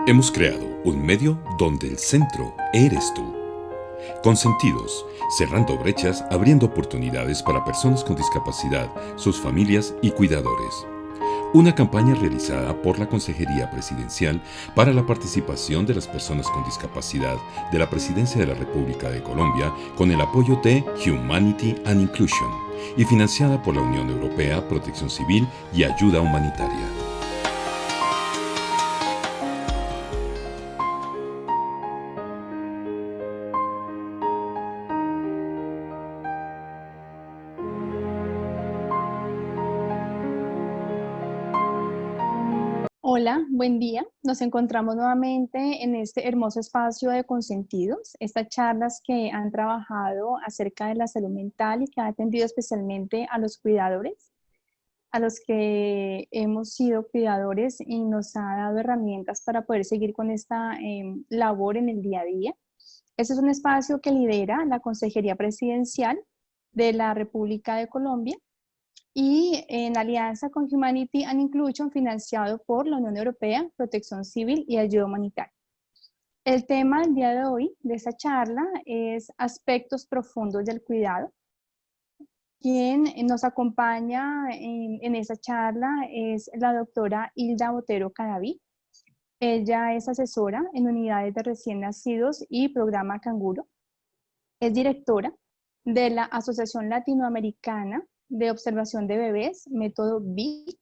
Hemos creado un medio donde el centro eres tú. Consentidos, cerrando brechas, abriendo oportunidades para personas con discapacidad, sus familias y cuidadores. Una campaña realizada por la Consejería Presidencial para la participación de las personas con discapacidad de la Presidencia de la República de Colombia con el apoyo de Humanity and Inclusion y financiada por la Unión Europea, Protección Civil y Ayuda Humanitaria. Hola, buen día. Nos encontramos nuevamente en este hermoso espacio de Consentidos, estas charlas que han trabajado acerca de la salud mental y que han atendido especialmente a los cuidadores, a los que hemos sido cuidadores y nos ha dado herramientas para poder seguir con esta labor en el día a día. Este es un espacio que lidera la Consejería Presidencial de la República de Colombia y en alianza con Humanity and Inclusion, financiado por la Unión Europea, Protección Civil y Ayuda Humanitaria. El tema del día de hoy, de esta charla, es aspectos profundos del cuidado. Quien nos acompaña en esa charla es la doctora Hilda Botero Cadaví. Ella es asesora en unidades de recién nacidos y programa Canguro. Es directora de la Asociación Latinoamericana de Observación de Bebés, método BIC,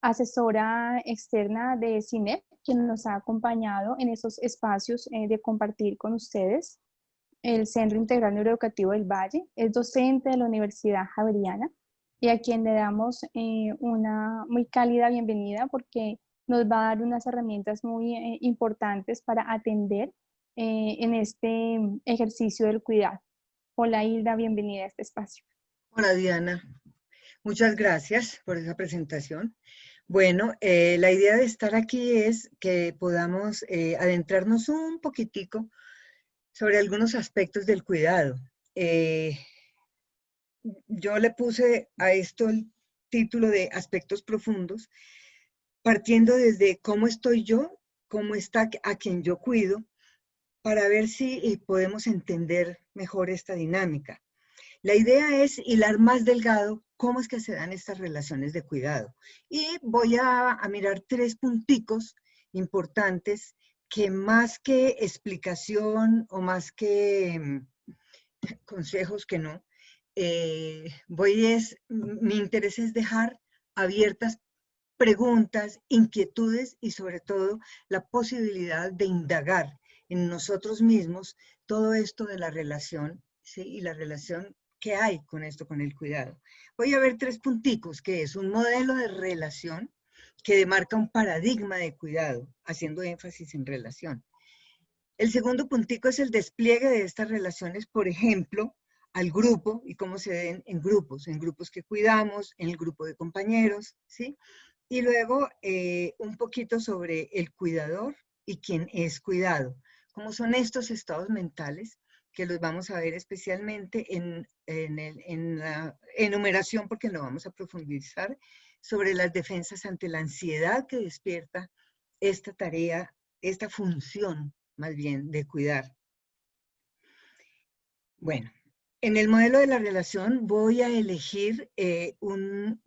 asesora externa de CINEP, quien nos ha acompañado en esos espacios de compartir con ustedes. El Centro Integral Neuroeducativo del Valle, es docente de la Universidad Javeriana y a quien le damos una muy cálida bienvenida porque nos va a dar unas herramientas muy importantes para atender en este ejercicio del cuidado. Hola Hilda, bienvenida a este espacio. Hola Diana, muchas gracias por esa presentación. Bueno, la idea de estar aquí es que podamos adentrarnos un poquitico sobre algunos aspectos del cuidado. Yo le puse a esto el título de aspectos profundos, partiendo desde cómo estoy yo, cómo está a quien yo cuido, para ver si podemos entender mejor esta dinámica. La idea es hilar más delgado cómo es que se dan estas relaciones de cuidado. Y voy a mirar tres punticos importantes que más que explicación o más que consejos que no, mi interés es dejar abiertas preguntas, inquietudes y sobre todo la posibilidad de indagar en nosotros mismos todo esto de la relación, ¿sí? Y la relación que hay con esto, con el cuidado. Voy a ver tres punticos, que es un modelo de relación que demarca un paradigma de cuidado, haciendo énfasis en relación. El segundo puntico es el despliegue de estas relaciones, por ejemplo, al grupo y cómo se ven en grupos que cuidamos, en el grupo de compañeros, ¿sí? Y luego un poquito sobre el cuidador y quién es cuidado. Cómo son estos estados mentales, que los vamos a ver especialmente en la enumeración, porque lo vamos a profundizar, sobre las defensas ante la ansiedad que despierta esta tarea, esta función, más bien, de cuidar. Bueno, en el modelo de la relación voy a elegir un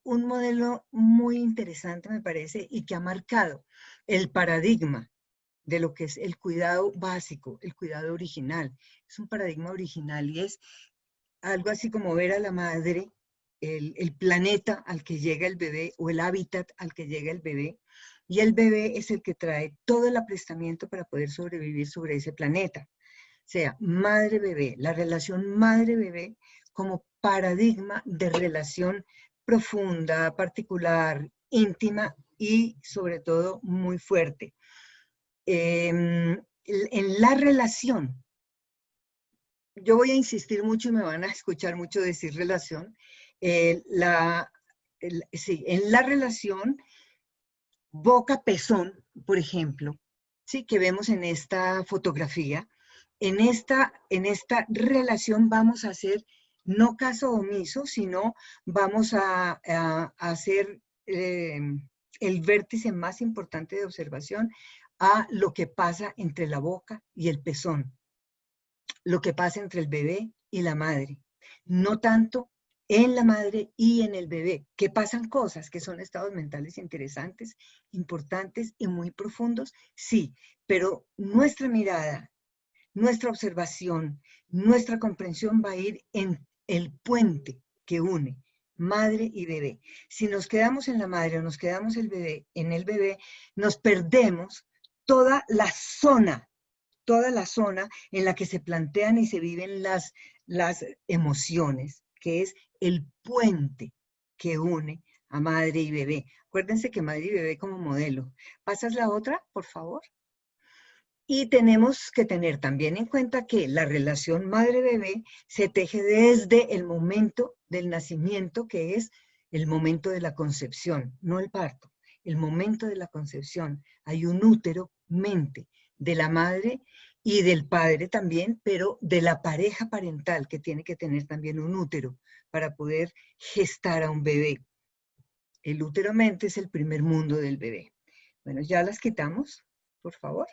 modelo muy interesante, me parece, y que ha marcado el paradigma de lo que es el cuidado básico, el cuidado original. Es un paradigma original y es algo así como ver a la madre, el planeta al que llega el bebé o el hábitat al que llega el bebé, y el bebé es el que trae todo el aprestamiento para poder sobrevivir sobre ese planeta. O sea, madre-bebé, la relación madre-bebé como paradigma de relación profunda, particular, íntima y sobre todo muy fuerte. En la relación, yo voy a insistir mucho y me van a escuchar mucho decir relación, sí, en la relación boca-pezón, por ejemplo, sí, que vemos en esta fotografía, en esta relación vamos a hacer no caso omiso, sino vamos a hacer el vértice más importante de observación a lo que pasa entre la boca y el pezón, lo que pasa entre el bebé y la madre, no tanto en la madre y en el bebé, que pasan cosas que son estados mentales interesantes, importantes y muy profundos, sí, pero nuestra mirada, nuestra observación, nuestra comprensión va a ir en el puente que une madre y bebé. Si nos quedamos en la madre o nos quedamos en el bebé, nos perdemos toda la zona en la que se plantean y se viven las emociones, que es el puente que une a madre y bebé. Acuérdense que madre y bebé como modelo. ¿Pasas la otra, por favor? Y tenemos que tener también en cuenta que la relación madre-bebé se teje desde el momento del nacimiento, que es el momento de la concepción, no el parto, el momento de la concepción. Hay un útero, mente, de la madre y del padre también, pero de la pareja parental, que tiene que tener también un útero para poder gestar a un bebé. El útero-mente es el primer mundo del bebé. Bueno, ya las quitamos, por favor.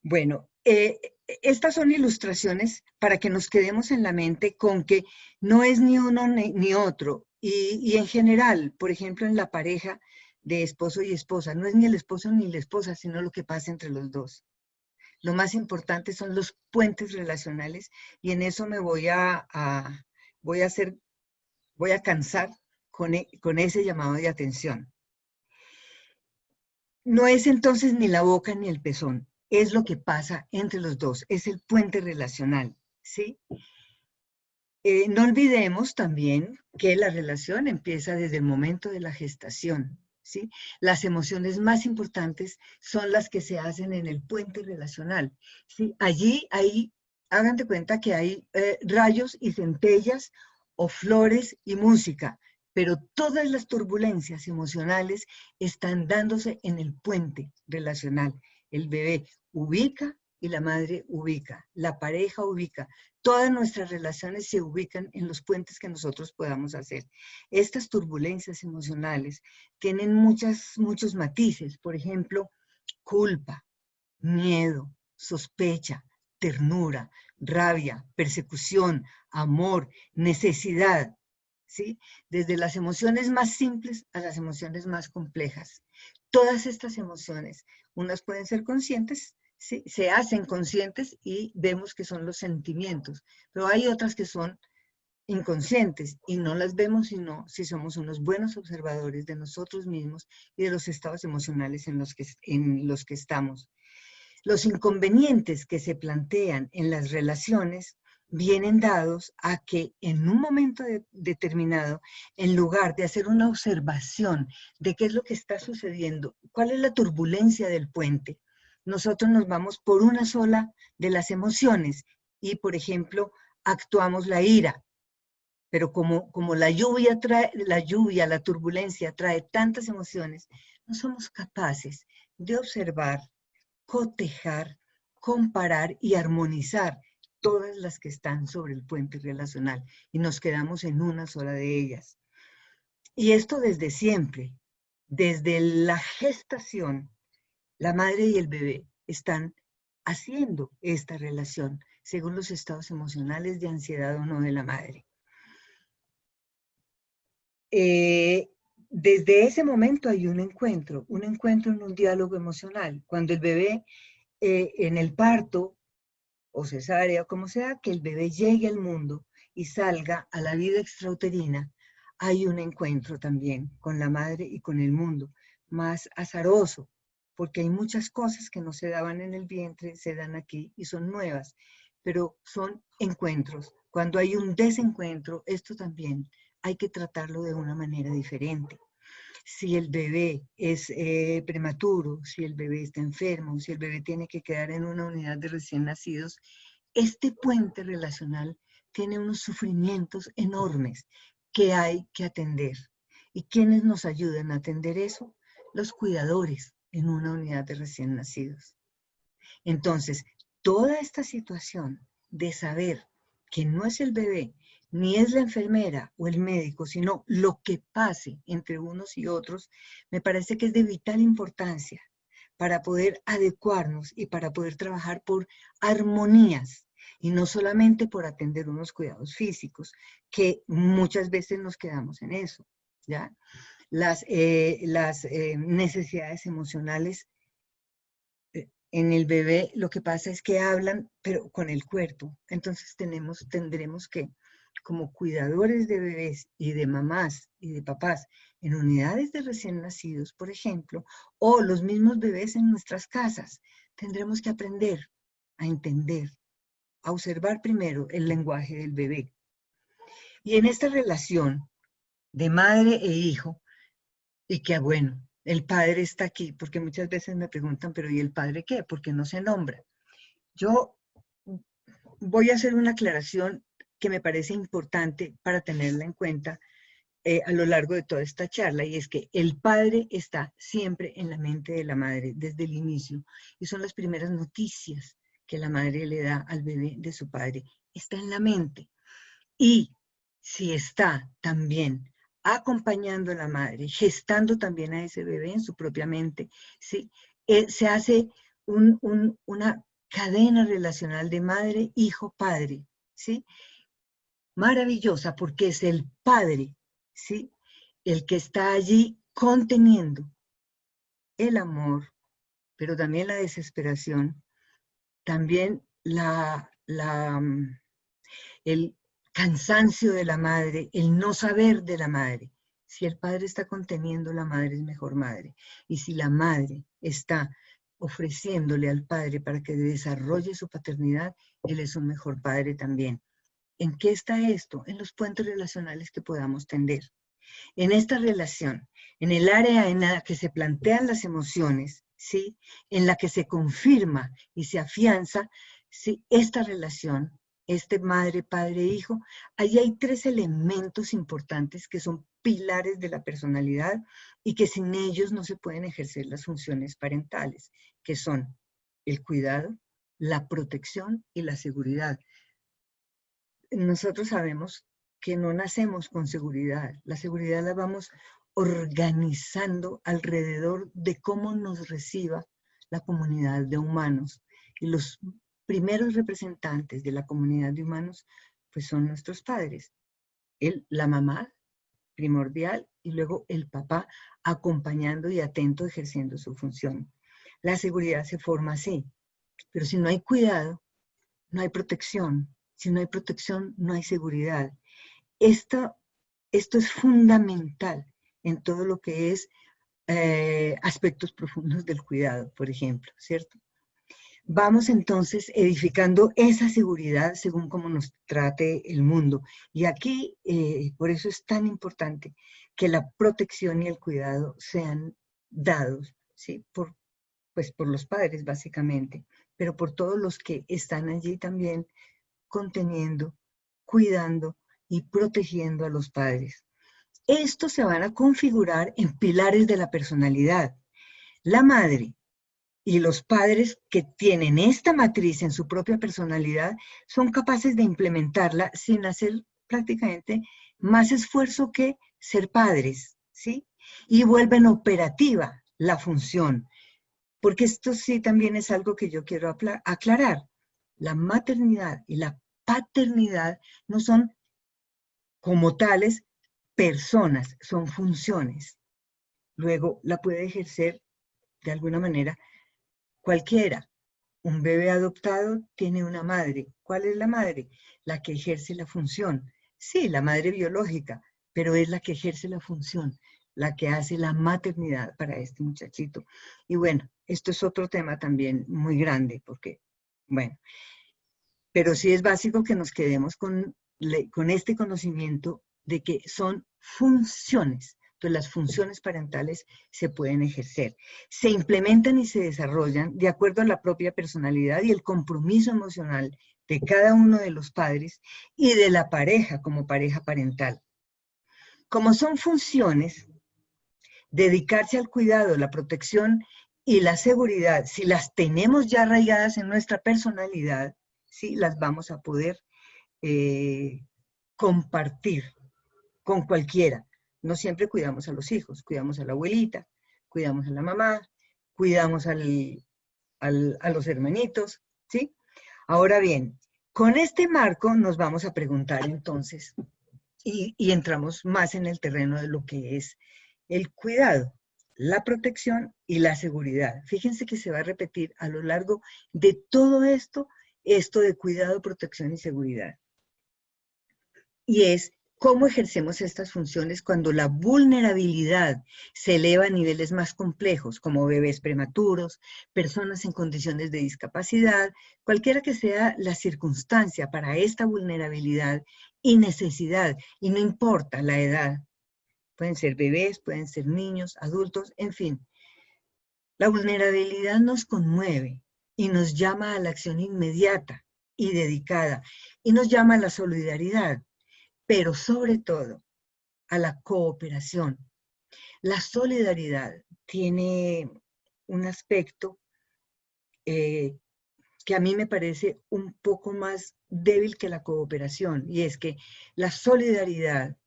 Bueno, estas son ilustraciones para que nos quedemos en la mente con que no es ni uno ni otro. Y en general, por ejemplo, en la pareja de esposo y esposa, no es ni el esposo ni la esposa, sino lo que pasa entre los dos. Lo más importante son los puentes relacionales y en eso me voy a cansar con ese llamado de atención. No es entonces ni la boca ni el pezón, es lo que pasa entre los dos, es el puente relacional, ¿sí? No olvidemos también que la relación empieza desde el momento de la gestación, ¿sí? Las emociones más importantes son las que se hacen en el puente relacional, ¿sí? Allí hagan de cuenta que hay rayos y centellas o flores y música, pero todas las turbulencias emocionales están dándose en el puente relacional. El bebé ubica y la madre ubica, la pareja ubica. Todas nuestras relaciones se ubican en los puentes que nosotros podamos hacer. Estas turbulencias emocionales tienen muchos matices. Por ejemplo, culpa, miedo, sospecha, ternura, rabia, persecución, amor, necesidad, ¿sí? Desde las emociones más simples a las emociones más complejas. Todas estas emociones, unas pueden ser conscientes, ¿sí? Se hacen conscientes y vemos que son los sentimientos, pero hay otras que son inconscientes y no las vemos sino si somos unos buenos observadores de nosotros mismos y de los estados emocionales en los que estamos. Los inconvenientes que se plantean en las relaciones vienen dados a que en un momento determinado, en lugar de hacer una observación de qué es lo que está sucediendo, cuál es la turbulencia del puente, nosotros nos vamos por una sola de las emociones y, por ejemplo, actuamos la ira. Pero como la lluvia, la turbulencia trae tantas emociones, no somos capaces de observar, cotejar, comparar y armonizar todas las que están sobre el puente relacional y nos quedamos en una sola de ellas. Y esto desde siempre, desde la gestación, la madre y el bebé están haciendo esta relación según los estados emocionales de ansiedad o no de la madre. Desde ese momento hay un encuentro en un diálogo emocional. Cuando el bebé en el parto o cesárea, como sea, que el bebé llegue al mundo y salga a la vida extrauterina, hay un encuentro también con la madre y con el mundo, más azaroso, porque hay muchas cosas que no se daban en el vientre, se dan aquí y son nuevas, pero son encuentros. Cuando hay un desencuentro, esto también hay que tratarlo de una manera diferente. Si el bebé es prematuro, si el bebé está enfermo, si el bebé tiene que quedar en una unidad de recién nacidos, este puente relacional tiene unos sufrimientos enormes que hay que atender. ¿Y quiénes nos ayudan a atender eso? Los cuidadores en una unidad de recién nacidos. Entonces, toda esta situación de saber que no es el bebé, ni es la enfermera o el médico, sino lo que pase entre unos y otros, me parece que es de vital importancia. para poder adecuarnos y para poder trabajar por armonías y no solamente por atender unos cuidados físicos, que muchas veces nos quedamos en eso, ¿ya? Las necesidades emocionales en el bebé, lo que pasa es que hablan, pero con el cuerpo. Entonces tendremos que, como cuidadores de bebés y de mamás y de papás, en unidades de recién nacidos, por ejemplo, o los mismos bebés en nuestras casas, tendremos que aprender a entender, a observar primero el lenguaje del bebé. Y en esta relación de madre e hijo, y que bueno, el padre está aquí, porque muchas veces me preguntan, pero ¿y el padre qué? ¿Por qué no se nombra? Yo voy a hacer una aclaración que me parece importante para tenerla en cuenta a lo largo de toda esta charla, y es que el padre está siempre en la mente de la madre desde el inicio, y son las primeras noticias que la madre le da al bebé de su padre. Está en la mente. Y si está también acompañando a la madre, gestando también a ese bebé en su propia mente, ¿sí? Se hace una cadena relacional de madre, hijo, padre, ¿sí? Maravillosa, porque es el padre, ¿sí? El que está allí conteniendo el amor, pero también la desesperación, también el cansancio de la madre, el no saber de la madre. Si el padre está conteniendo, la madre es mejor madre. Y si la madre está ofreciéndole al padre para que desarrolle su paternidad, él es un mejor padre también. ¿En qué está esto? En los puentes relacionales que podamos tender. En esta relación, en el área en la que se plantean las emociones, ¿sí? En la que se confirma y se afianza, ¿sí? Esta relación, madre, padre, hijo, ahí hay 3 elementos importantes que son pilares de la personalidad y que sin ellos no se pueden ejercer las funciones parentales, que son el cuidado, la protección y la seguridad. Nosotros sabemos que no nacemos con seguridad. La seguridad la vamos organizando alrededor de cómo nos reciba la comunidad de humanos. Y los primeros representantes de la comunidad de humanos, pues son nuestros padres. La mamá, primordial, y luego el papá, acompañando y atento, ejerciendo su función. La seguridad se forma así, pero si no hay cuidado, no hay protección. Si no hay protección, no hay seguridad. Esto es fundamental en todo lo que es aspectos profundos del cuidado, por ejemplo, ¿cierto? Vamos entonces edificando esa seguridad según cómo nos trate el mundo. Y aquí, por eso es tan importante que la protección y el cuidado sean dados, ¿sí? Por los padres, básicamente, pero por todos los que están allí también conteniendo, cuidando y protegiendo a los padres. Estos se van a configurar en pilares de la personalidad. La madre y los padres que tienen esta matriz en su propia personalidad son capaces de implementarla sin hacer prácticamente más esfuerzo que ser padres, ¿sí? Y vuelven operativa la función, porque esto sí también es algo que yo quiero aclarar. La maternidad y la paternidad no son como tales personas, son funciones. Luego la puede ejercer de alguna manera cualquiera. Un bebé adoptado tiene una madre. ¿Cuál es la madre? La que ejerce la función. Sí, la madre biológica, pero es la que ejerce la función, la que hace la maternidad para este muchachito. Y bueno, esto es otro tema también muy grande, porque, bueno, pero sí es básico que nos quedemos con este conocimiento de que son funciones. Entonces, las funciones parentales se pueden ejercer. Se implementan y se desarrollan de acuerdo a la propia personalidad y el compromiso emocional de cada uno de los padres y de la pareja como pareja parental. Como son funciones, dedicarse al cuidado, la protección y la seguridad, si las tenemos ya arraigadas en nuestra personalidad, ¿sí? Las vamos a poder compartir con cualquiera. No siempre cuidamos a los hijos, cuidamos a la abuelita, cuidamos a la mamá, cuidamos a los hermanitos, ¿sí? Ahora bien, con este marco nos vamos a preguntar entonces, y entramos más en el terreno de lo que es el cuidado, la protección y la seguridad. Fíjense que se va a repetir a lo largo de todo esto de cuidado, protección y seguridad. Y es cómo ejercemos estas funciones cuando la vulnerabilidad se eleva a niveles más complejos, como bebés prematuros, personas en condiciones de discapacidad, cualquiera que sea la circunstancia para esta vulnerabilidad y necesidad, y no importa la edad. Pueden ser bebés, pueden ser niños, adultos, en fin. La vulnerabilidad nos conmueve y nos llama a la acción inmediata y dedicada, y nos llama a la solidaridad, pero sobre todo a la cooperación. La solidaridad tiene un aspecto que a mí me parece un poco más débil que la cooperación, y es que la solidaridad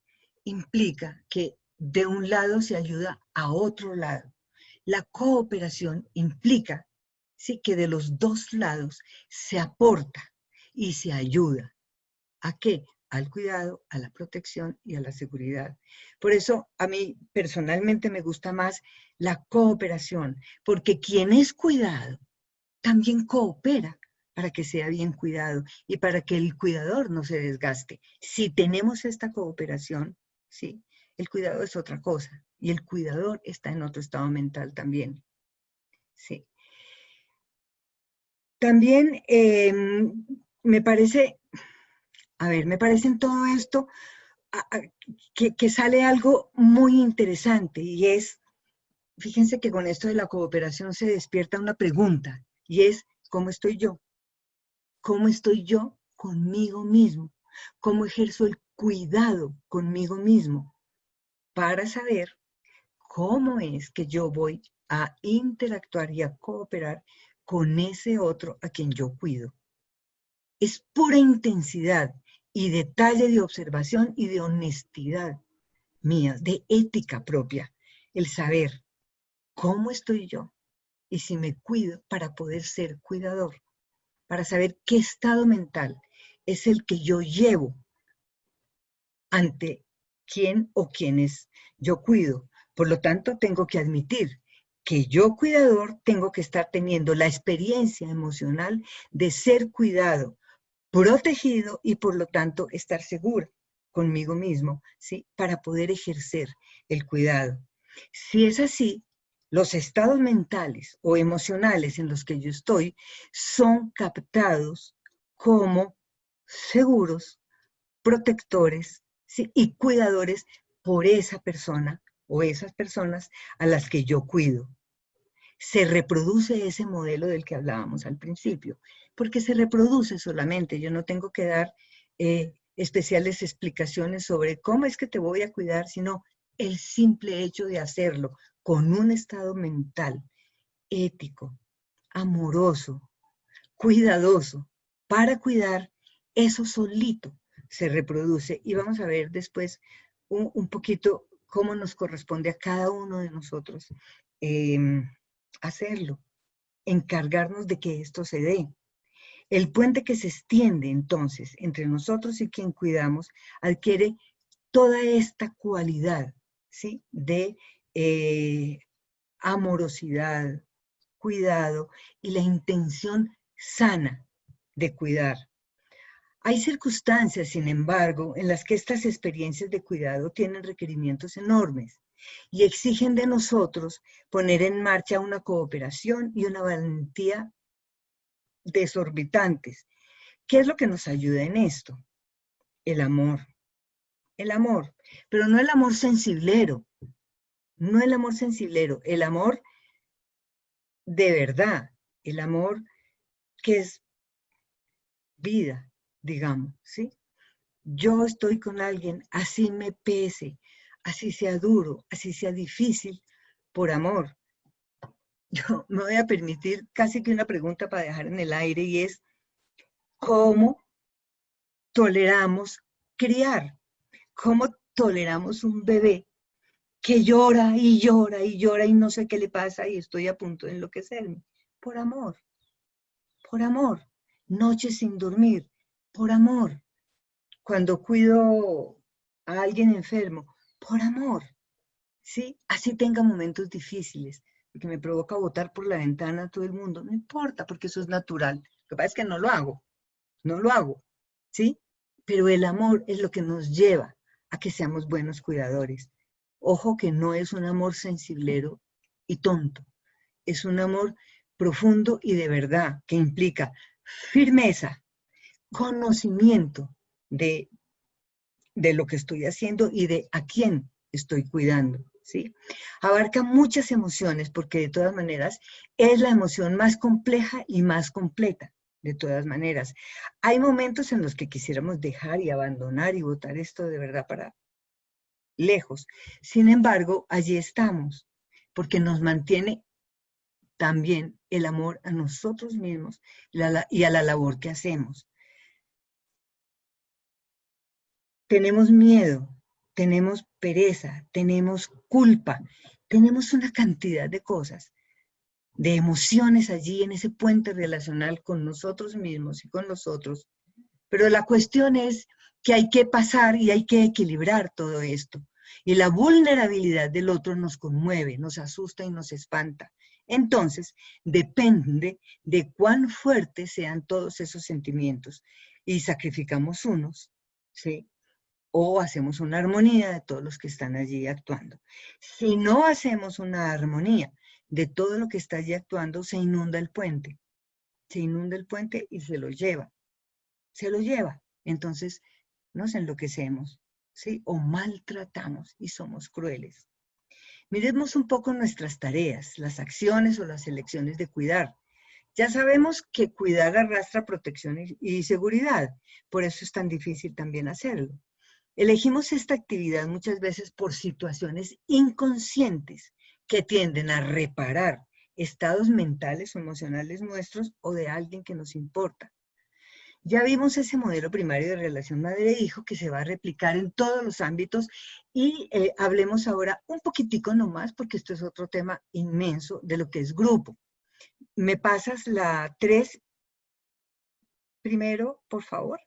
implica que de un lado se ayuda a otro lado. La cooperación implica, sí, que de los dos lados se aporta y se ayuda. ¿A qué? Al cuidado, a la protección y a la seguridad. Por eso a mí personalmente me gusta más la cooperación, porque quien es cuidado también coopera para que sea bien cuidado y para que el cuidador no se desgaste. Si tenemos esta cooperación, ¿sí? El cuidado es otra cosa y el cuidador está en otro estado mental también. ¿Sí? También me parece, me parece en todo esto que sale algo muy interesante, y es, fíjense que con esto de la cooperación se despierta una pregunta, y es, ¿cómo estoy yo? ¿Cómo estoy yo conmigo mismo? ¿Cómo ejerzo el cuidado conmigo mismo? Para saber cómo es que yo voy a interactuar y a cooperar con ese otro a quien yo cuido. Es pura intensidad y detalle de observación y de honestidad mía, de ética propia, el saber cómo estoy yo y si me cuido para poder ser cuidador, para saber qué estado mental es el que yo llevo ante quién o quienes yo cuido. Por lo tanto, tengo que admitir que yo, cuidador, tengo que estar teniendo la experiencia emocional de ser cuidado, protegido y por lo tanto estar segura conmigo mismo, ¿sí? Para poder ejercer el cuidado. Si es así, los estados mentales o emocionales en los que yo estoy son captados como seguros, protectores, ¿sí? Y cuidadores por esa persona o esas personas a las que yo cuido. Se reproduce ese modelo del que hablábamos al principio, porque se reproduce solamente. Yo no tengo que dar especiales explicaciones sobre cómo es que te voy a cuidar, sino el simple hecho de hacerlo con un estado mental, ético, amoroso, cuidadoso, para cuidar, eso solito se reproduce. Y vamos a ver después un poquito cómo nos corresponde a cada uno de nosotros hacerlo, encargarnos de que esto se dé. El puente que se extiende entonces entre nosotros y quien cuidamos adquiere toda esta cualidad, ¿sí? De amorosidad, cuidado y la intención sana de cuidar. Hay circunstancias, sin embargo, en las que estas experiencias de cuidado tienen requerimientos enormes y exigen de nosotros poner en marcha una cooperación y una valentía desorbitantes. ¿Qué es lo que nos ayuda en esto? El amor. El amor, pero no el amor sensiblero, no el amor sensiblero, el amor de verdad, el amor que es vida, digamos, ¿sí? Yo estoy con alguien, así me pese, así sea duro, así sea difícil, por amor. Yo me voy a permitir casi que una pregunta para dejar en el aire, y es, ¿cómo toleramos criar? ¿Cómo toleramos un bebé que llora y llora y llora y no sé qué le pasa y estoy a punto de enloquecerme. Por amor, noches sin dormir, por amor. Cuando cuido a alguien enfermo, por amor, ¿sí? Así tenga momentos difíciles, porque me provoca botar por la ventana a todo el mundo, no importa, porque eso es natural. Lo que pasa es que no lo hago, ¿sí? Pero el amor es lo que nos lleva a que seamos buenos cuidadores. Ojo que no es un amor sensiblero y tonto, es un amor profundo y de verdad, que implica firmeza, conocimiento de, de lo que estoy haciendo y de a quién estoy cuidando, ¿sí? Abarca muchas emociones porque de todas maneras es la emoción más compleja y más completa. De todas maneras, hay momentos en los que quisiéramos dejar y abandonar y botar esto de verdad para lejos. Sin embargo, allí estamos, porque nos mantiene también el amor a nosotros mismos y a la labor que hacemos. Tenemos miedo, tenemos pereza, tenemos culpa, tenemos una cantidad de cosas, de emociones allí en ese puente relacional con nosotros mismos y con los otros. Pero la cuestión es que hay que pasar y hay que equilibrar todo esto. Y la vulnerabilidad del otro nos conmueve, nos asusta y nos espanta. Entonces, depende de cuán fuertes sean todos esos sentimientos. Y sacrificamos unos, ¿sí? O hacemos una armonía de todos los que están allí actuando. Si no hacemos una armonía de todo lo que está allí actuando, se inunda el puente. Se inunda el puente y se lo lleva. Se lo lleva. Entonces nos enloquecemos, ¿sí? O maltratamos y somos crueles. Miremos un poco nuestras tareas, las acciones o las elecciones de cuidar. Ya sabemos que cuidar arrastra protección y seguridad, por eso es tan difícil también hacerlo. Elegimos esta actividad muchas veces por situaciones inconscientes que tienden a reparar estados mentales o emocionales nuestros o de alguien que nos importa. Ya vimos ese modelo primario de relación madre-hijo que se va a replicar en todos los ámbitos y hablemos ahora un poquitico nomás, porque esto es otro tema inmenso de lo que es grupo. ¿Me pasas la 3 primero, por favor?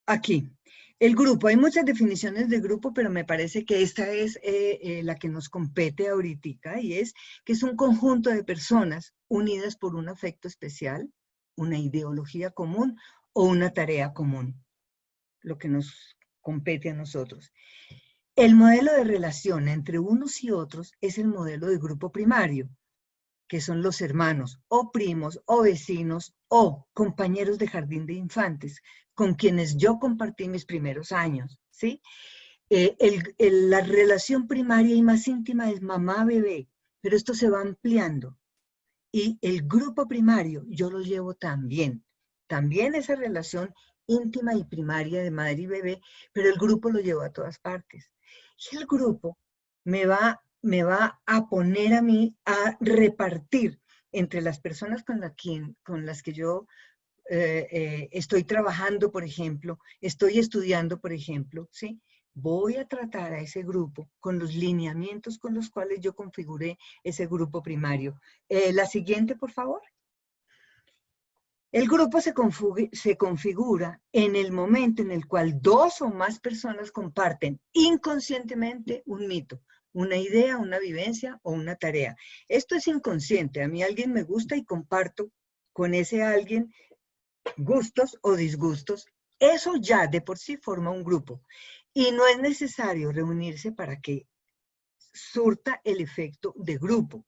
Aquí. El grupo, hay muchas definiciones de grupo, pero me parece que esta es la que nos compete ahorita, y es que es un conjunto de personas unidas por un afecto especial, una ideología común o una tarea común, lo que nos compete a nosotros. El modelo de relación entre unos y otros es el modelo de grupo primario, que son los hermanos, o primos, o vecinos, o compañeros de jardín de infantes, con quienes yo compartí mis primeros años, ¿sí? La relación primaria y más íntima es mamá-bebé, pero esto se va ampliando. Y el grupo primario yo lo llevo también. También esa relación íntima y primaria de madre y bebé, pero el grupo lo llevo a todas partes. Y el grupo me va a poner a mí a repartir entre las personas con las que yo estoy trabajando, por ejemplo, estoy estudiando, por ejemplo, ¿sí? Voy a tratar a ese grupo con los lineamientos con los cuales yo configuré ese grupo primario. La siguiente, por favor. El grupo se configura en el momento en el cual dos o más personas comparten inconscientemente un mito, una idea, una vivencia o una tarea. Esto es inconsciente. A mí alguien me gusta y comparto con ese alguien gustos o disgustos. Eso ya de por sí forma un grupo. Y no es necesario reunirse para que surta el efecto de grupo.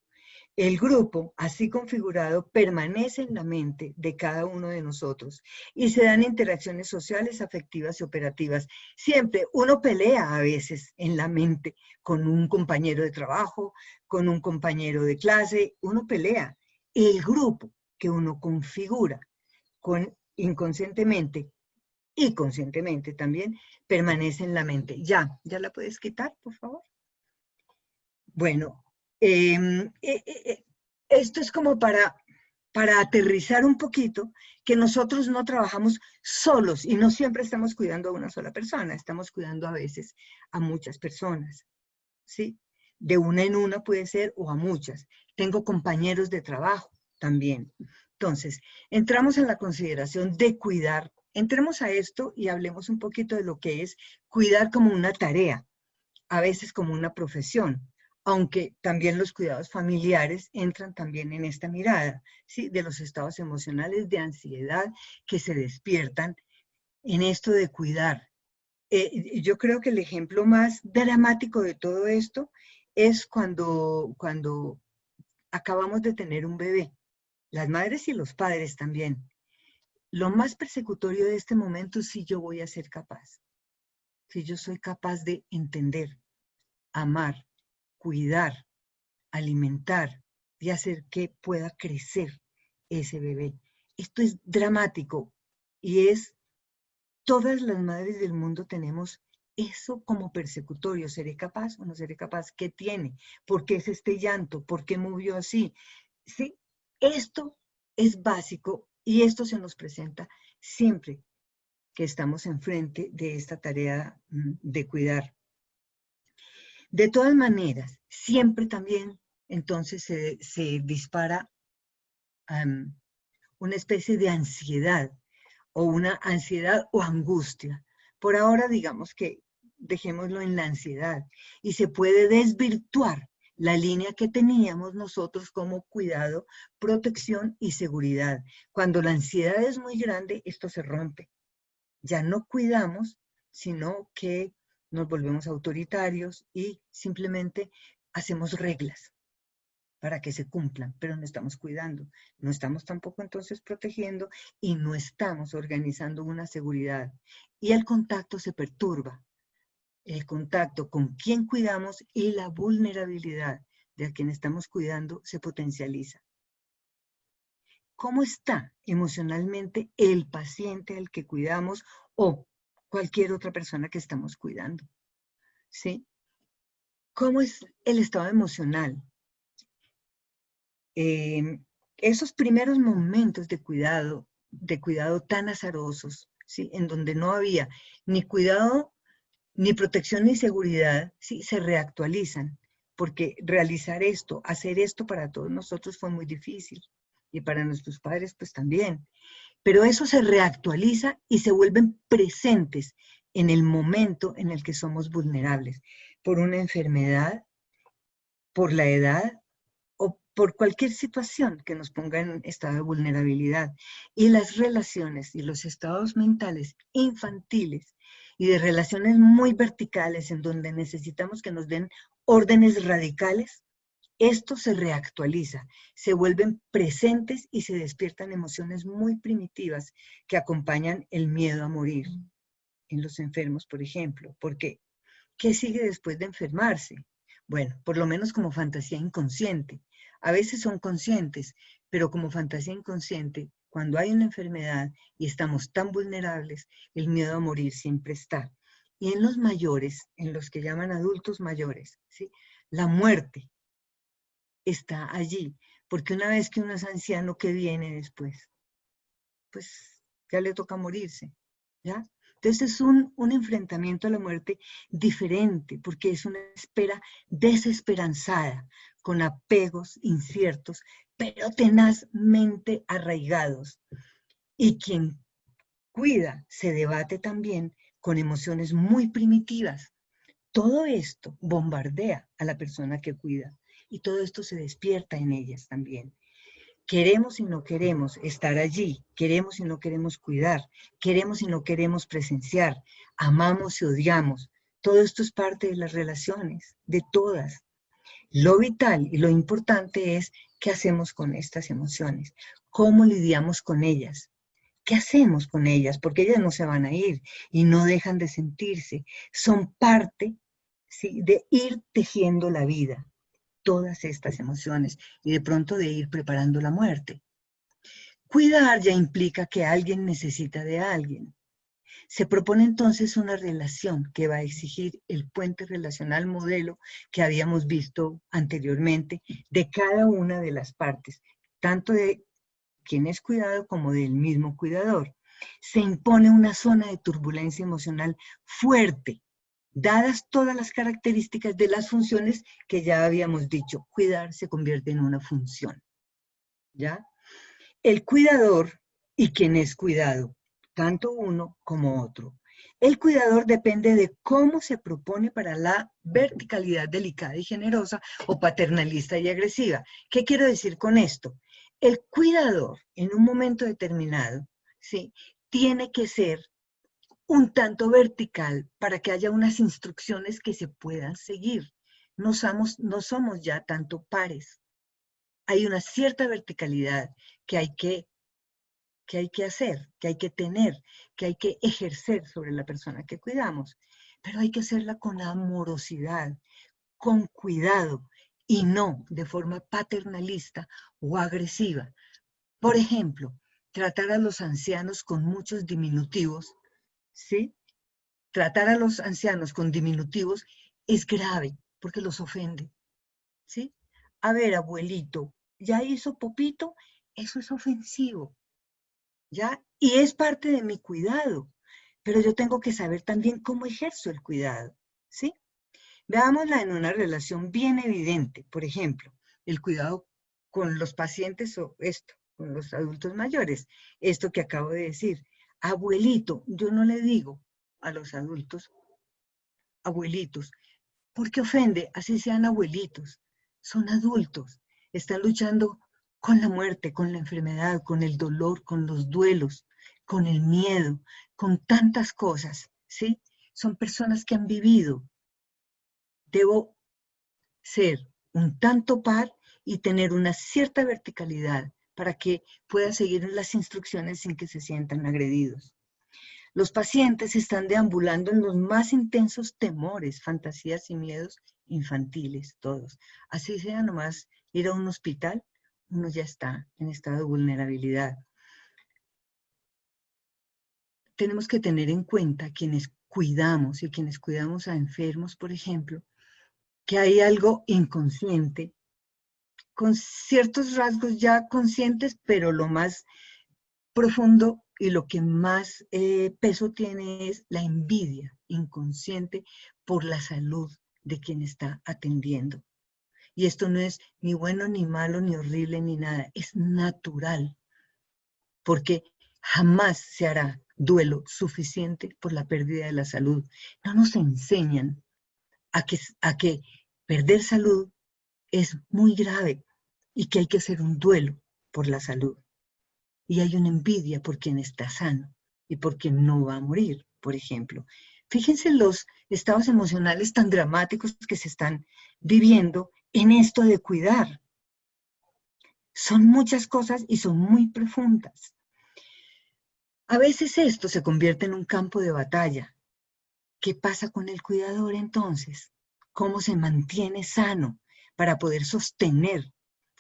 El grupo, así configurado, permanece en la mente de cada uno de nosotros y se dan interacciones sociales, afectivas y operativas. Siempre uno pelea a veces en la mente con un compañero de trabajo, con un compañero de clase, uno pelea. El grupo que uno configura inconscientemente y conscientemente también permanece en la mente. ¿Ya la puedes quitar, por favor? Bueno, esto es como para para aterrizar un poquito, que nosotros no trabajamos solos y no siempre estamos cuidando a una sola persona, estamos cuidando a veces a muchas personas, ¿sí? De una en una puede ser o a muchas. Tengo compañeros de trabajo también. Entonces, entramos en la consideración de cuidar. Entremos a esto y hablemos un poquito de lo que es cuidar como una tarea, a veces como una profesión, aunque también los cuidados familiares entran también en esta mirada, ¿sí? De los estados emocionales de ansiedad que se despiertan en esto de cuidar. Yo creo que el ejemplo más dramático de todo esto es cuando acabamos de tener un bebé, las madres y los padres también. Lo más persecutorio de este momento es si yo voy a ser capaz, si yo soy capaz de entender, amar, cuidar, alimentar y hacer que pueda crecer ese bebé. Esto es dramático y es, todas las madres del mundo tenemos eso como persecutorio. ¿Seré capaz o no seré capaz? ¿Qué tiene? ¿Por qué es este llanto? ¿Por qué movió así? Sí, esto es básico y esto se nos presenta siempre que estamos enfrente de esta tarea de cuidar. De todas maneras, siempre también entonces se dispara una especie de ansiedad o una ansiedad o angustia. Por ahora digamos que dejémoslo en la ansiedad y se puede desvirtuar la línea que teníamos nosotros como cuidado, protección y seguridad. Cuando la ansiedad es muy grande, esto se rompe. Ya no cuidamos, sino que nos volvemos autoritarios y simplemente hacemos reglas para que se cumplan, pero no estamos cuidando, no estamos tampoco entonces protegiendo y no estamos organizando una seguridad. Y el contacto se perturba, el contacto con quien cuidamos y la vulnerabilidad de a quien estamos cuidando se potencializa. ¿Cómo está emocionalmente el paciente al que cuidamos o cualquier otra persona que estamos cuidando? ¿Sí? ¿Cómo es el estado emocional? Esos primeros momentos de cuidado tan azarosos, ¿sí? En donde no había ni cuidado, ni protección, ni seguridad, ¿sí? Se reactualizan, porque realizar esto, hacer esto para todos nosotros fue muy difícil, y para nuestros padres pues también. Pero eso se reactualiza y se vuelven presentes en el momento en el que somos vulnerables, por una enfermedad, por la edad, o por cualquier situación que nos ponga en estado de vulnerabilidad. Y las relaciones y los estados mentales infantiles y de relaciones muy verticales en donde necesitamos que nos den órdenes radicales, esto se reactualiza, se vuelven presentes y se despiertan emociones muy primitivas que acompañan el miedo a morir en los enfermos, por ejemplo. Porque, ¿qué sigue después de enfermarse? Bueno, por lo menos como fantasía inconsciente. A veces son conscientes, pero como fantasía inconsciente, cuando hay una enfermedad y estamos tan vulnerables, el miedo a morir siempre está. Y en los mayores, en los que llaman adultos mayores, ¿sí? La muerte está allí, porque una vez que uno es anciano, ¿qué viene después? Pues ya le toca morirse, ¿ya? Entonces es un enfrentamiento a la muerte diferente, porque es una espera desesperanzada, con apegos inciertos, pero tenazmente arraigados. Y quien cuida se debate también con emociones muy primitivas. Todo esto bombardea a la persona que cuida y todo esto se despierta en ellas también. Queremos y no queremos estar allí, queremos y no queremos cuidar, queremos y no queremos presenciar, amamos y odiamos. Todo esto es parte de las relaciones, de todas. Lo vital y lo importante es qué hacemos con estas emociones, cómo lidiamos con ellas, qué hacemos con ellas, porque ellas no se van a ir y no dejan de sentirse, son parte, ¿sí?, de ir tejiendo la vida, todas estas emociones, y de pronto de ir preparando la muerte. Cuidar ya implica que alguien necesita de alguien. Se propone entonces una relación que va a exigir el puente relacional modelo que habíamos visto anteriormente de cada una de las partes, tanto de quien es cuidado como del mismo cuidador. Se impone una zona de turbulencia emocional fuerte, dadas todas las características de las funciones que ya habíamos dicho. Cuidar se convierte en una función, ¿ya? El cuidador y quien es cuidado, tanto uno como otro. El cuidador depende de cómo se propone para la verticalidad delicada y generosa o paternalista y agresiva. ¿Qué quiero decir con esto? El cuidador, en un momento determinado, ¿sí?, tiene que ser un tanto vertical para que haya unas instrucciones que se puedan seguir. No somos ya tanto pares. Hay una cierta verticalidad que hay que hacer, que hay que tener, que hay que ejercer sobre la persona que cuidamos. Pero hay que hacerla con amorosidad, con cuidado y no de forma paternalista o agresiva. Por ejemplo, tratar a los ancianos con muchos diminutivos, ¿sí? Tratar a los ancianos con diminutivos es grave porque los ofende, ¿sí? A ver, abuelito, ¿ya hizo popito? Eso es ofensivo, ¿ya? Y es parte de mi cuidado, pero yo tengo que saber también cómo ejerzo el cuidado, ¿sí? Veámosla en una relación bien evidente, por ejemplo, el cuidado con los pacientes o esto, con los adultos mayores, esto que acabo de decir. Abuelito, yo no le digo a los adultos, abuelitos, porque ofende, así sean abuelitos, son adultos, están luchando con la muerte, con la enfermedad, con el dolor, con los duelos, con el miedo, con tantas cosas, ¿sí? Son personas que han vivido. Debo ser un tanto par y tener una cierta verticalidad para que pueda seguir las instrucciones sin que se sientan agredidos. Los pacientes están deambulando en los más intensos temores, fantasías y miedos infantiles, todos. Así sea nomás ir a un hospital, uno ya está en estado de vulnerabilidad. Tenemos que tener en cuenta quienes cuidamos y quienes cuidamos a enfermos, por ejemplo, que hay algo inconsciente, con ciertos rasgos ya conscientes, pero lo más profundo y lo que más peso tiene es la envidia inconsciente por la salud de quien está atendiendo. Y esto no es ni bueno, ni malo, ni horrible, ni nada. Es natural, porque jamás se hará duelo suficiente por la pérdida de la salud. No nos enseñan a que perder salud es muy grave y que hay que hacer un duelo por la salud. Y hay una envidia por quien está sano y por quien no va a morir, por ejemplo. Fíjense los estados emocionales tan dramáticos que se están viviendo en esto de cuidar. Son muchas cosas y son muy profundas. A veces esto se convierte en un campo de batalla. ¿Qué pasa con el cuidador entonces? ¿Cómo se mantiene sano para poder sostener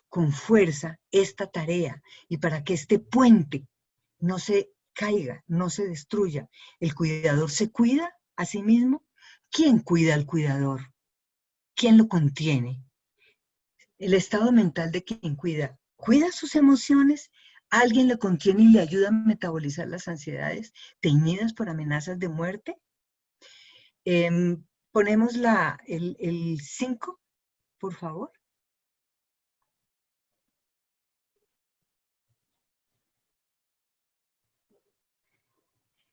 con fuerza esta tarea y para que este puente no se caiga, no se destruya? ¿El cuidador se cuida a sí mismo? ¿Quién cuida al cuidador? ¿Quién lo contiene? El estado mental de quien cuida. ¿Cuida sus emociones? ¿Alguien le contiene y le ayuda a metabolizar las ansiedades teñidas por amenazas de muerte? Ponemos el 5, por favor.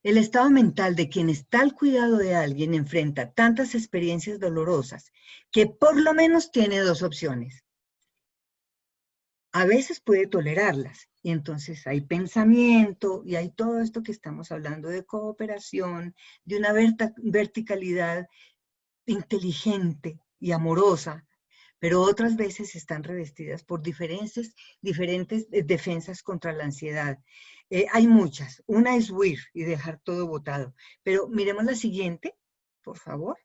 El estado mental de quien está al cuidado de alguien enfrenta tantas experiencias dolorosas que por lo menos tiene dos opciones. A veces puede tolerarlas y entonces hay pensamiento y hay todo esto que estamos hablando de cooperación, de una verticalidad inteligente y amorosa, pero otras veces están revestidas por diferentes defensas contra la ansiedad. Hay muchas. Una es huir y dejar todo botado. Pero miremos la siguiente, por favor.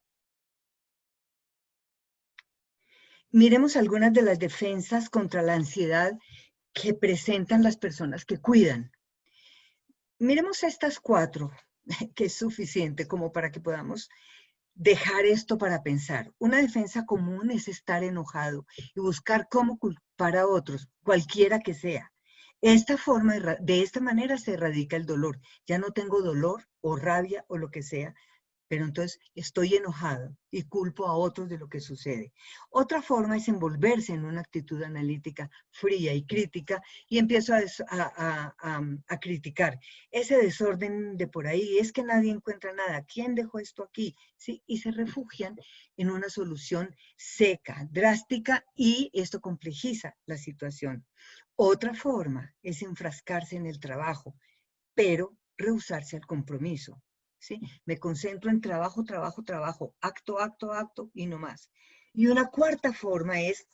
Miremos algunas de las defensas contra la ansiedad que presentan las personas que cuidan. Miremos estas 4, que es suficiente como para que podamos dejar esto para pensar. Una defensa común es estar enojado y buscar cómo culpar a otros, cualquiera que sea. De esta manera se erradica el dolor. Ya no tengo dolor o rabia o lo que sea, pero entonces estoy enojado y culpo a otros de lo que sucede. Otra forma es envolverse en una actitud analítica fría y crítica y empiezo a criticar. Ese desorden de por ahí, es que nadie encuentra nada. ¿Quién dejó esto aquí? ¿Sí? Y se refugian en una solución seca, drástica, y esto complejiza la situación. Otra forma es enfrascarse en el trabajo, pero rehusarse al compromiso. ¿Sí? Me concentro en trabajo, trabajo, trabajo, acto, acto, acto y no más. Y una cuarta forma es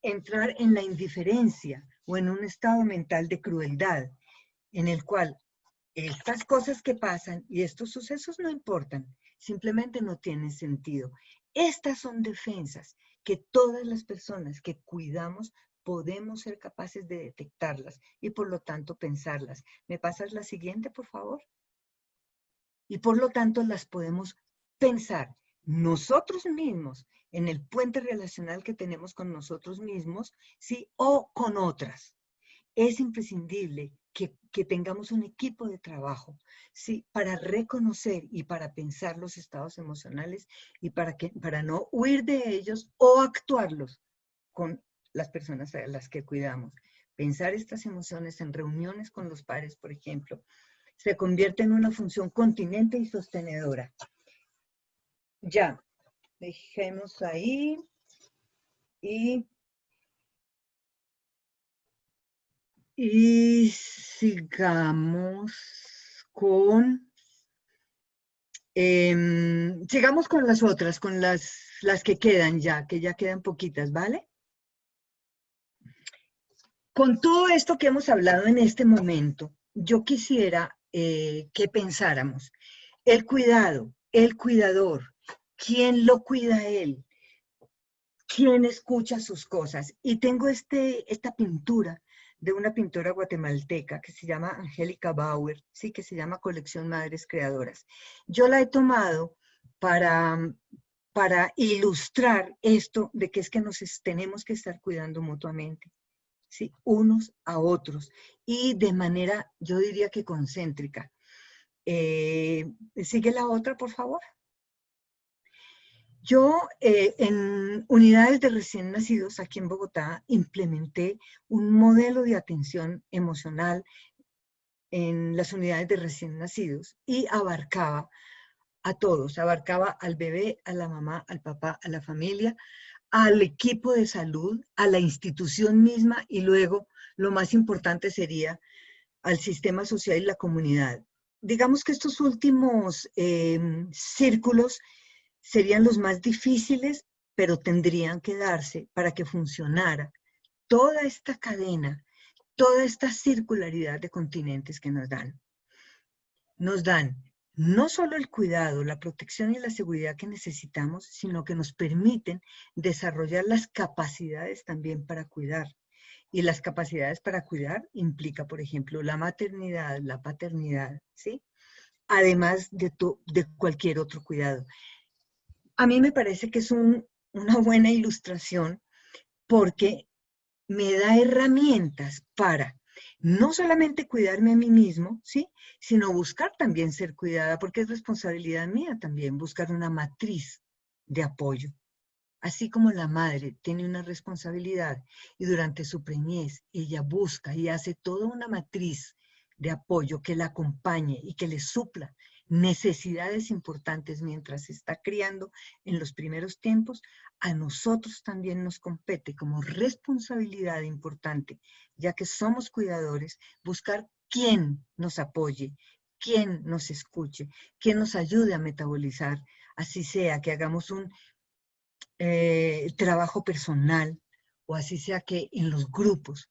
entrar en la indiferencia o en un estado mental de crueldad, en el cual estas cosas que pasan y estos sucesos no importan, simplemente no tienen sentido. Estas son defensas que todas las personas que cuidamos podemos ser capaces de detectarlas y por lo tanto pensarlas. ¿Me pasas la siguiente, por favor? Y por lo tanto las podemos pensar nosotros mismos en el puente relacional que tenemos con nosotros mismos, ¿sí? O con otras. Es imprescindible que tengamos un equipo de trabajo, ¿sí? Para reconocer y para pensar los estados emocionales y para no huir de ellos o actuarlos con las personas a las que cuidamos. Pensar estas emociones en reuniones con los pares, por ejemplo, se convierte en una función continente y sostenedora. Ya, dejemos ahí y sigamos con, sigamos con las otras, con las que quedan ya, que ya quedan poquitas, ¿vale? Con todo esto que hemos hablado en este momento, yo quisiera que pensáramos, el cuidado, el cuidador, ¿quién lo cuida a él? ¿Quién escucha sus cosas? Y tengo esta pintura de una pintora guatemalteca que se llama Angélica Bauer, sí, que se llama Colección Madres Creadoras. Yo la he tomado para ilustrar esto de que es que tenemos que estar cuidando mutuamente, ¿sí? Unos a otros y de manera, yo diría que concéntrica. ¿Sigue la otra, por favor? Yo en unidades de recién nacidos aquí en Bogotá implementé un modelo de atención emocional en las unidades de recién nacidos y abarcaba a todos, abarcaba al bebé, a la mamá, al papá, a la familia, al equipo de salud, a la institución misma y luego lo más importante sería al sistema social y la comunidad. Digamos que estos últimos círculos serían los más difíciles, pero tendrían que darse para que funcionara toda esta cadena, toda esta circularidad de continentes que nos dan. Nos dan no solo el cuidado, la protección y la seguridad que necesitamos, sino que nos permiten desarrollar las capacidades también para cuidar. Y las capacidades para cuidar implica, por ejemplo, la maternidad, la paternidad, ¿sí? Además de cualquier otro cuidado. A mí me parece que es una buena ilustración porque me da herramientas para no solamente cuidarme a mí mismo, ¿sí? Sino buscar también ser cuidada, porque es responsabilidad mía también buscar una matriz de apoyo. Así como la madre tiene una responsabilidad y durante su preñez ella busca y hace toda una matriz de apoyo que la acompañe y que le supla necesidades importantes mientras se está criando en los primeros tiempos, a nosotros también nos compete como responsabilidad importante, ya que somos cuidadores, buscar quién nos apoye, quién nos escuche, quién nos ayude a metabolizar, así sea que hagamos un trabajo personal o así sea que en los grupos,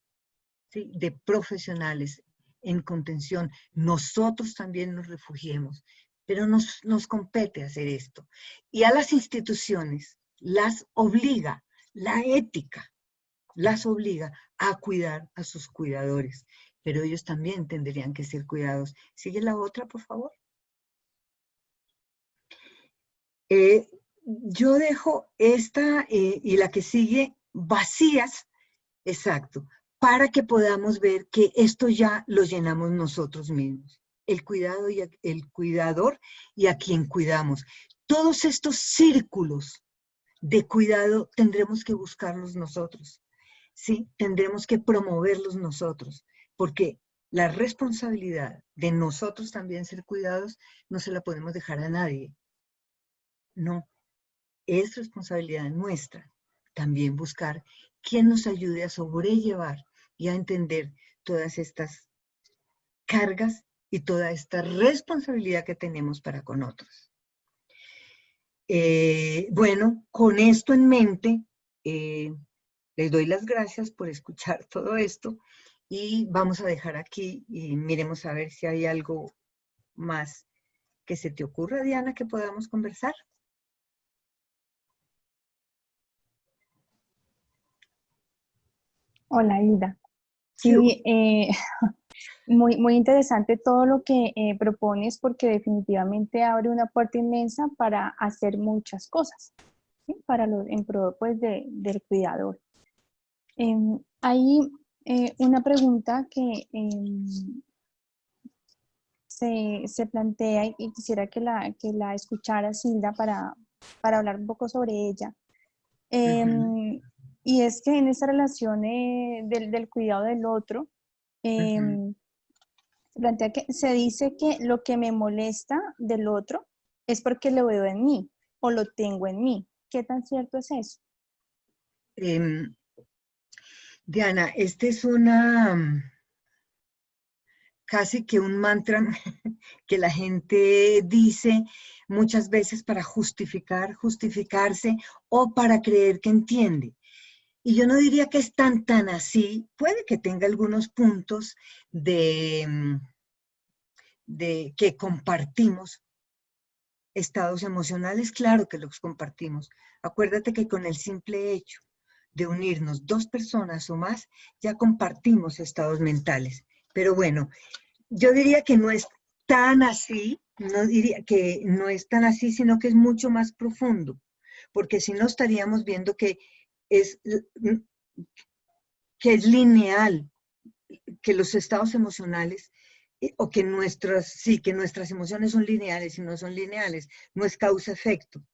¿sí? De profesionales en contención, nosotros también nos refugiemos, pero nos compete hacer esto. Y a las instituciones las obliga, la ética las obliga a cuidar a sus cuidadores, pero ellos también tendrían que ser cuidados. ¿Sigue la otra, por favor? Yo dejo esta y la que sigue vacías, exacto, para que podamos ver que esto ya lo llenamos nosotros mismos. El cuidado y el cuidador y a quien cuidamos. Todos estos círculos de cuidado tendremos que buscarlos nosotros, ¿sí? Tendremos que promoverlos nosotros, porque la responsabilidad de nosotros también ser cuidados no se la podemos dejar a nadie. No, es responsabilidad nuestra también buscar quien nos ayude a sobrellevar y a entender todas estas cargas y toda esta responsabilidad que tenemos para con otros. Bueno, con esto en mente, les doy las gracias por escuchar todo esto y vamos a dejar aquí y miremos a ver si hay algo más que se te ocurra, Diana, que podamos conversar. Hola, Ida. Sí, Sí, muy interesante todo lo que propones porque definitivamente abre una puerta inmensa para hacer muchas cosas, ¿sí? En pro pues, del cuidador. Hay una pregunta que se plantea y quisiera que la escuchara Silda para hablar un poco sobre ella. Y es que en esa relación del cuidado del otro, se plantea que se dice que lo que me molesta del otro es porque lo veo en mí o lo tengo en mí. ¿Qué tan cierto es eso? Diana, este es una casi que un mantra que la gente dice muchas veces para justificarse o para creer que entiende. Y yo no diría que es tan así, puede que tenga algunos puntos de que compartimos estados emocionales, claro que los compartimos. Acuérdate que con el simple hecho de unirnos dos personas o más, ya compartimos estados mentales. Pero bueno, yo diría que no es tan así, no diría que no es tan así, sino que es mucho más profundo, porque si no estaríamos viendo es, que es lineal, que los estados emocionales o que nuestras emociones son lineales y no son lineales, no es causa-efecto.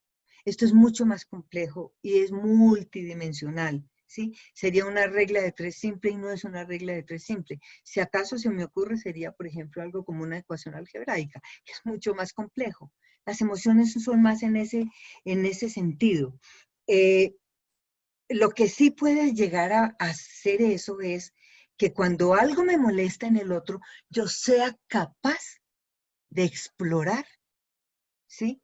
Esto es mucho más complejo y es multidimensional, ¿sí? Sería una regla de tres simple y no es una regla de tres simple. Si acaso se me ocurre, sería, por ejemplo, algo como una ecuación algebraica, que es mucho más complejo. Las emociones son más en ese sentido. Lo que sí puede llegar a hacer eso es que cuando algo me molesta en el otro, yo sea capaz de explorar, ¿sí?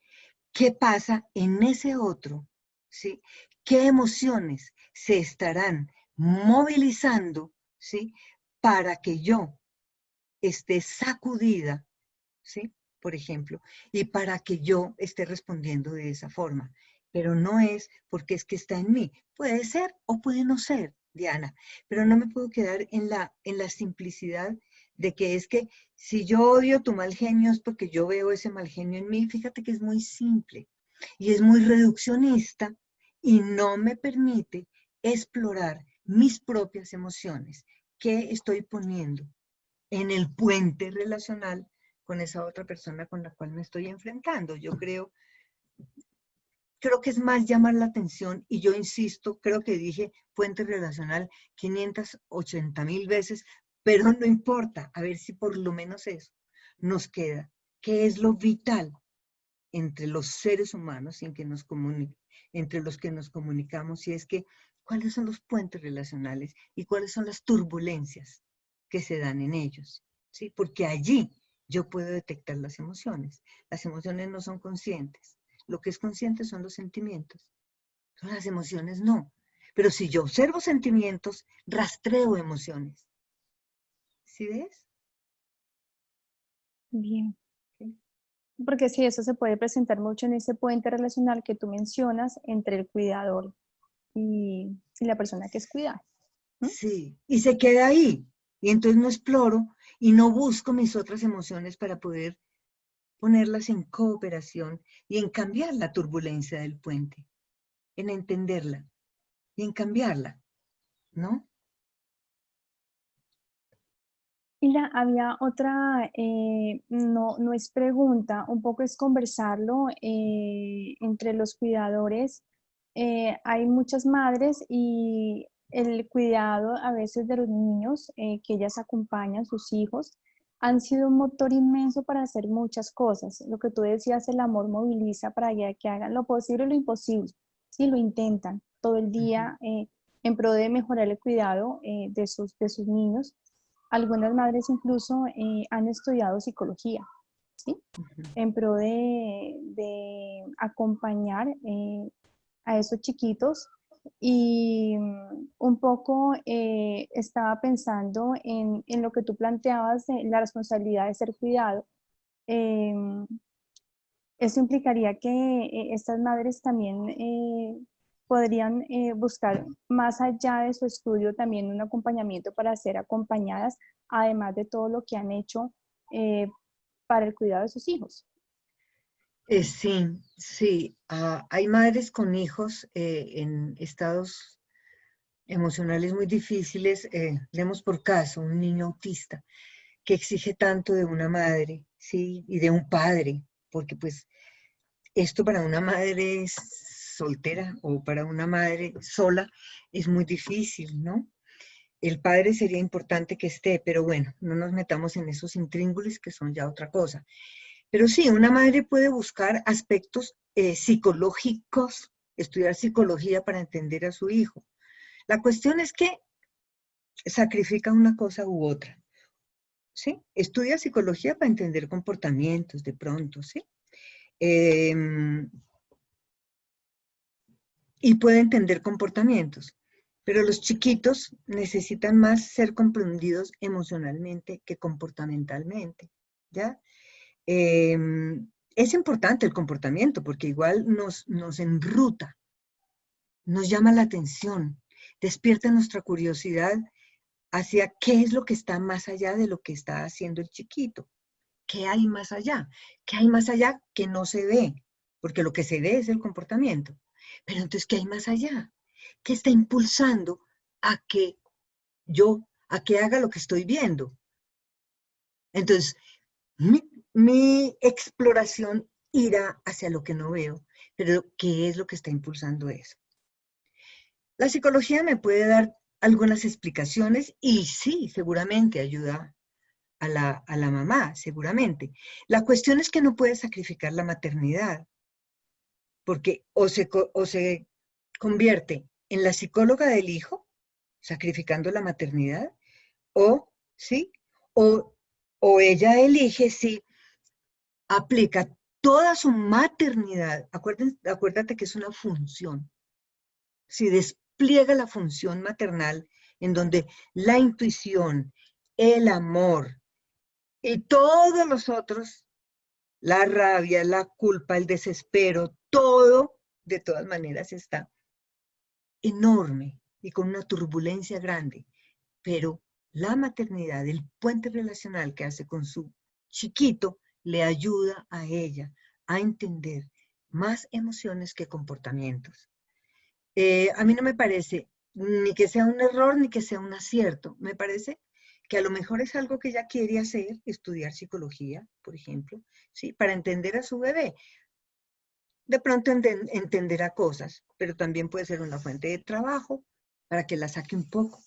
¿Qué pasa en ese otro? ¿Sí? ¿Qué emociones se estarán movilizando? ¿Sí? Para que yo esté sacudida, ¿sí? Por ejemplo, y para que yo esté respondiendo de esa forma. Pero no es porque es que está en mí. Puede ser o puede no ser, Diana, pero no me puedo quedar en la simplicidad de que es que si yo odio tu mal genio es porque yo veo ese mal genio en mí. Fíjate que es muy simple y es muy reduccionista y no me permite explorar mis propias emociones. ¿Qué estoy poniendo en el puente relacional con esa otra persona con la cual me estoy enfrentando? Yo creo que es más llamar la atención y yo insisto, creo que dije puente relacional 580,000 veces, pero no importa, a ver si por lo menos eso nos queda, que es lo vital entre los seres humanos entre los que nos comunicamos, y es que cuáles son los puentes relacionales y cuáles son las turbulencias que se dan en ellos, ¿sí? Porque allí yo puedo detectar las emociones. Las emociones no son conscientes. Lo que es consciente son los sentimientos. Las emociones no. Pero si yo observo sentimientos, rastreo emociones. ¿Sí ves? Bien. Porque sí, eso se puede presentar mucho en ese puente relacional que tú mencionas entre el cuidador y la persona que es cuidada. Sí, y se queda ahí. Y entonces no exploro y no busco mis otras emociones para poder ponerlas en cooperación y en cambiar la turbulencia del puente, en entenderla y en cambiarla, ¿no? Había otra, no es pregunta, un poco es conversarlo entre los cuidadores. Hay muchas madres y el cuidado a veces de los niños que ellas acompañan, a sus hijos, han sido un motor inmenso para hacer muchas cosas. Lo que tú decías, el amor moviliza para que hagan lo posible y lo imposible. Sí, lo intentan todo el Ujú, día en pro de mejorar el cuidado de sus niños. Algunas madres incluso han estudiado psicología, ¿sí? ujú. En pro de acompañar a esos chiquitos. Y un poco estaba pensando en lo que tú planteabas de la responsabilidad de ser cuidado. Eh, Eso implicaría que estas madres también podrían buscar más allá de su estudio también un acompañamiento para ser acompañadas, además de todo lo que han hecho eh, para el cuidado de sus hijos. Sí, sí. Hay madres con hijos en estados emocionales muy difíciles. Demos por caso un niño autista que exige tanto de una madre, ¿sí? Y de un padre, porque pues esto para una madre soltera o para una madre sola es muy difícil, ¿no? El padre sería importante que esté, pero bueno, no nos metamos en esos intríngulis que son ya otra cosa. Pero sí, una madre puede buscar aspectos psicológicos, estudiar psicología para entender a su hijo. La cuestión es que sacrifica una cosa u otra, ¿sí? Estudia psicología para entender comportamientos de pronto, ¿sí? Eh, y puede entender comportamientos, pero los chiquitos necesitan más ser comprendidos emocionalmente que comportamentalmente, ¿ya? Eh, es importante el comportamiento porque igual nos enruta, nos llama la atención, despierta nuestra curiosidad hacia qué es lo que está más allá de lo que está haciendo el chiquito. ¿Qué hay más allá? ¿Qué hay más allá que no se ve? Porque lo que se ve es el comportamiento. Pero entonces, ¿qué hay más allá? ¿Qué está impulsando a que a que haga lo que estoy viendo? Entonces, mi exploración irá hacia lo que no veo, pero ¿qué es lo que está impulsando eso? La psicología me puede dar algunas explicaciones y sí, seguramente ayuda a la mamá, seguramente. La cuestión es que no puede sacrificar la maternidad, porque o se convierte en la psicóloga del hijo, sacrificando la maternidad, o, ¿sí? O, o ella elige si aplica toda su maternidad, acuérdate que es una función, si despliega la función maternal en donde la intuición, el amor y todos los otros, la rabia, la culpa, el desespero, todo de todas maneras está enorme y con una turbulencia grande, pero la maternidad, el puente relacional que hace con su chiquito, le ayuda a ella a entender más emociones que comportamientos. A mí no me parece ni que sea un error ni que sea un acierto. Me parece que a lo mejor es algo que ella quiere hacer, estudiar psicología, por ejemplo, ¿sí? Para entender a su bebé. De pronto entenderá cosas, pero también puede ser una fuente de trabajo para que la saque un poco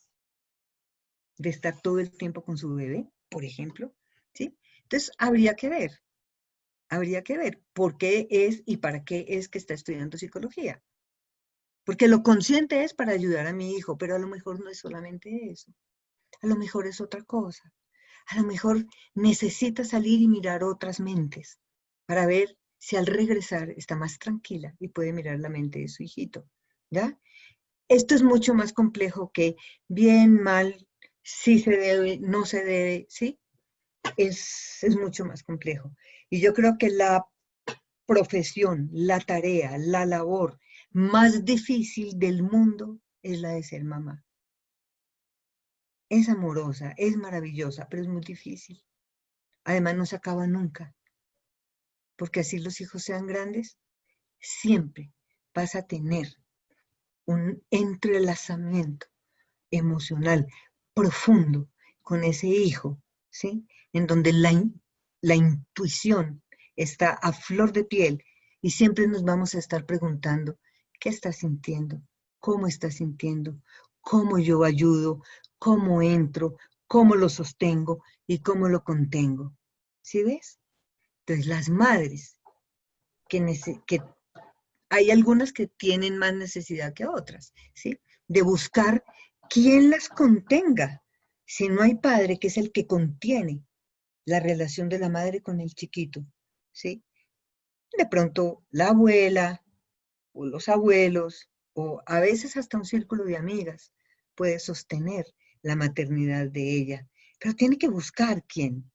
de estar todo el tiempo con su bebé, por ejemplo, ¿sí? Entonces, habría que ver por qué es y para qué es que está estudiando psicología. Porque lo consciente es para ayudar a mi hijo, pero a lo mejor no es solamente eso. A lo mejor es otra cosa. A lo mejor necesita salir y mirar otras mentes para ver si al regresar está más tranquila y puede mirar la mente de su hijito, ¿ya? Esto es mucho más complejo que bien, mal, sí se debe, no se debe, ¿sí? Es mucho más complejo. Y yo creo que la profesión, la tarea, la labor más difícil del mundo es la de ser mamá. Es amorosa, es maravillosa, pero es muy difícil. Además, no se acaba nunca, porque así los hijos sean grandes, siempre vas a tener un entrelazamiento emocional profundo con ese hijo ¿sí? En donde la intuición está a flor de piel y siempre nos vamos a estar preguntando, ¿qué estás sintiendo? ¿Cómo estás sintiendo? ¿Cómo yo ayudo? ¿Cómo entro? ¿Cómo lo sostengo? ¿Y cómo lo contengo? ¿Sí ves? Entonces las madres, que hay algunas que tienen más necesidad que otras, ¿sí? De buscar quién las contenga. Si no hay padre, que es el que contiene la relación de la madre con el chiquito, ¿sí? De pronto la abuela o los abuelos o a veces hasta un círculo de amigas puede sostener la maternidad de ella, pero tiene que buscar quién,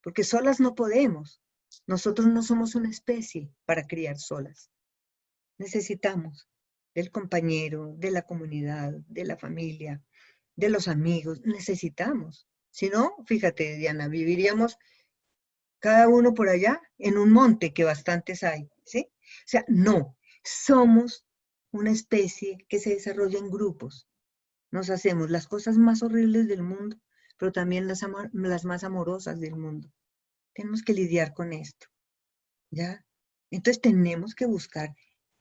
porque solas no podemos. Nosotros no somos una especie para criar solas. Necesitamos del compañero, de la comunidad, de la familia, de los amigos. Necesitamos. Si no, fíjate, Diana, viviríamos cada uno por allá en un monte, que bastantes hay, ¿sí? O sea, no, somos una especie que se desarrolla en grupos. Nos hacemos las cosas más horribles del mundo, pero también las más amorosas del mundo. Tenemos que lidiar con esto, ¿ya? Entonces tenemos que buscar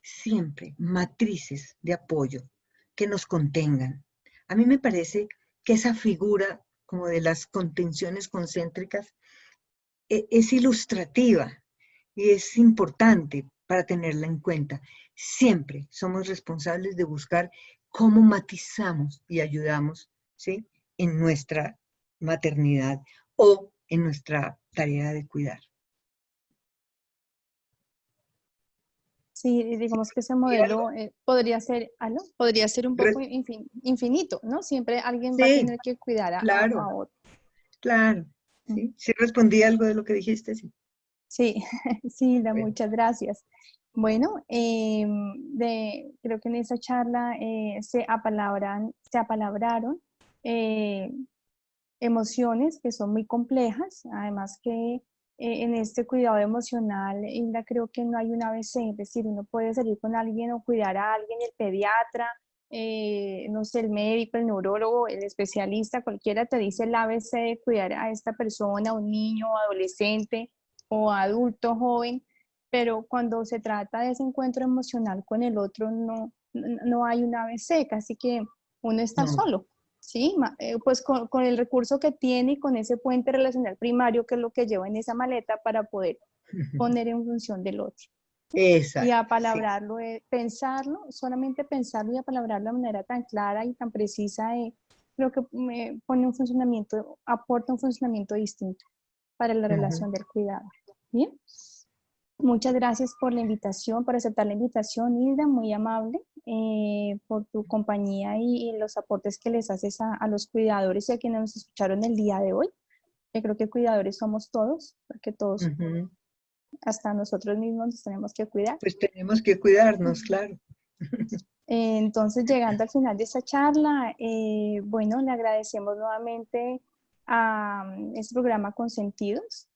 siempre matrices de apoyo que nos contengan. A mí me parece que esa figura como de las contenciones concéntricas es ilustrativa y es importante para tenerla en cuenta. Siempre somos responsables de buscar cómo matizamos y ayudamos, ¿sí? En nuestra maternidad o en nuestra tarea de cuidar. Sí, digamos que ese ¿Y modelo algo? podría ser, ¿aló? Podría ser un poco infinito, ¿no? Siempre alguien va a Sí, tener que cuidar a claro, otro. claro. Ujú. ¿Sí? ¿Sí respondí algo de lo que dijiste? Sí. Sí, sí, Bueno. muchas gracias. Bueno, creo que en esa charla se apalabraron eh, emociones que son muy complejas, además que en este cuidado emocional, Hilda, creo que no hay un ABC, es decir, uno puede salir con alguien o cuidar a alguien, el pediatra, no sé, el médico, el neurólogo, el especialista, cualquiera te dice el ABC de cuidar a esta persona, un niño, adolescente o adulto, joven, pero cuando se trata de ese encuentro emocional con el otro, no hay un ABC, casi que uno está No. solo. Sí, pues con el recurso que tiene y con ese puente relacional primario que es lo que lleva en esa maleta para poder poner en función del otro. Y Exacto, sí. apalabrarlo, pensarlo, solamente pensarlo y apalabrarlo de manera tan clara y tan precisa, creo que me pone un funcionamiento, aporta un funcionamiento distinto para la Ujú. relación del cuidado. Bien. Muchas gracias por la invitación, por aceptar la invitación, Hilda, muy amable, por tu compañía y los aportes que les haces a los cuidadores y a quienes nos escucharon el día de hoy. Yo creo que cuidadores somos todos, porque todos, Ujú. hasta nosotros mismos, nos tenemos que cuidar. Pues tenemos que cuidarnos, claro. Entonces, llegando al final de esta charla, bueno, le agradecemos nuevamente a este programa Consentidos,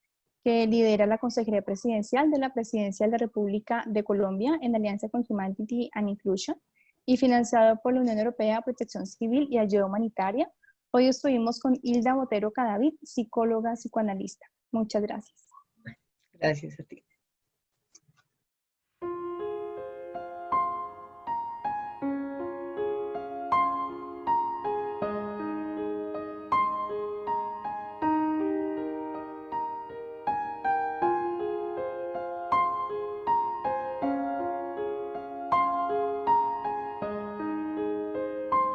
que lidera la Consejería Presidencial de la Presidencia de la República de Colombia en alianza con Humanity and Inclusion y financiado por la Unión Europea, Protección Civil y Ayuda Humanitaria. Hoy estuvimos con Hilda Botero Cadavid, psicóloga psicoanalista. Muchas gracias. Gracias a ti.